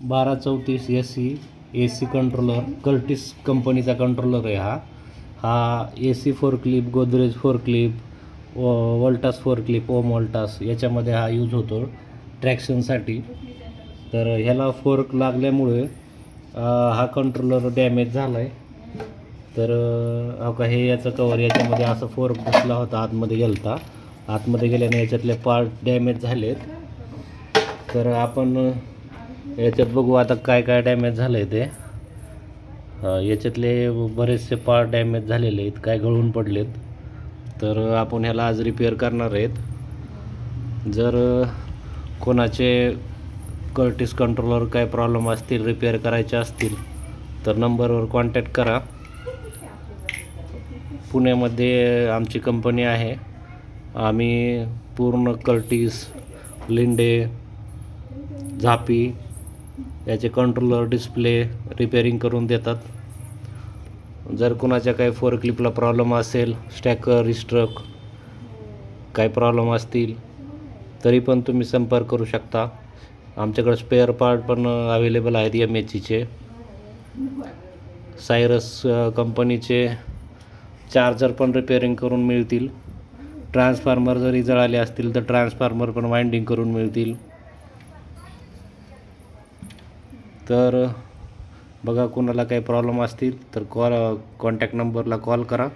1234 SC AC controller, Curtis कंपनीचा controller आहे हा AC four clip, Godrej four clip, Voltas four clip, ओम वोल्टास याच्यामध्ये हा यूज होतो ट्रॅक्शनसाठी. तर ह्याला फोर्क लागल्यामुळे हा कंट्रोलर डॅमेज झाला आहे. तर का हे याचं कवर याच्यामध्ये असं फोर्क बसला होता, आतमध्ये गेल्याने याच्यातले पार्ट डॅमेज झालेत. तर आपण याच्यात बघू आता काय काय डॅमेज झालं आहे ते. याच्यातले बरेचसे पार्ट डॅमेज झालेले आहेत, काय गळून पडलेत. तर आपण ह्याला आज रिपेअर करणार आहेत. जर कोणाचे कर्टिस कंट्रोलर काय प्रॉब्लेम असतील, रिपेअर करायचे असतील तर नंबरवर कॉन्टॅक्ट करा. पुण्यामध्ये आमची कंपनी आहे. आम्ही पूर्ण कर्टिस, लिंडे, झापी याचे कंट्रोलर, डिस्प्ले रिपेअरिंग करून देतात. जर कुणाच्या काही फोर क्लिपला प्रॉब्लेम असेल, स्टॅकर, रिस्ट्रक काय प्रॉब्लेम असतील तरी पण तुम्ही संपर्क करू शकता. आमच्याकडे स्पेअर पार्ट पण अवेलेबल आहेत MHचे. सायरस कंपनीचे चार्जर पण रिपेअरिंग करून मिळतील. ट्रान्सफॉर्मर जरी जळाले असतील तर ट्रान्सफॉर्मर पण वाइंडिंग करून मिळतील. तर बघा, कोणाला काही प्रॉब्लेम असतील तर कॉन्टॅक्ट नंबरला कॉल करा.